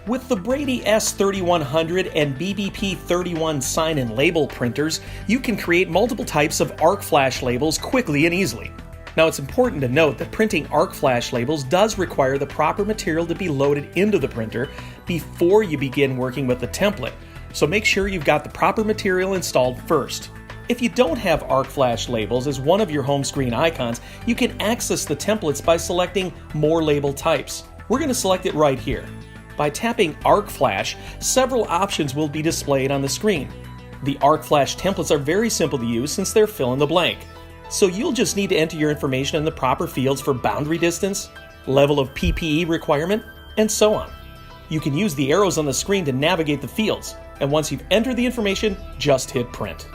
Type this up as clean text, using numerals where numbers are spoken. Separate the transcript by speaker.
Speaker 1: With the Brady S3100 and BBP31 sign and label printers, you can create multiple types of arc flash labels quickly and easily. Now, it's important to note that printing arc flash labels does require the proper material to be loaded into the printer before you begin working with the template, so make sure you've got the proper material installed first. If you don't have arc flash labels as one of your home screen icons, you can access the templates by selecting More Label Types. We're going to select it right here. By tapping Arc Flash, several options will be displayed on the screen. The Arc Flash templates are very simple to use since they're fill in the blank. So you'll just need to enter your information in the proper fields for boundary distance, level of PPE requirement, and so on. You can use the arrows on the screen to navigate the fields, and once you've entered the information, just hit print.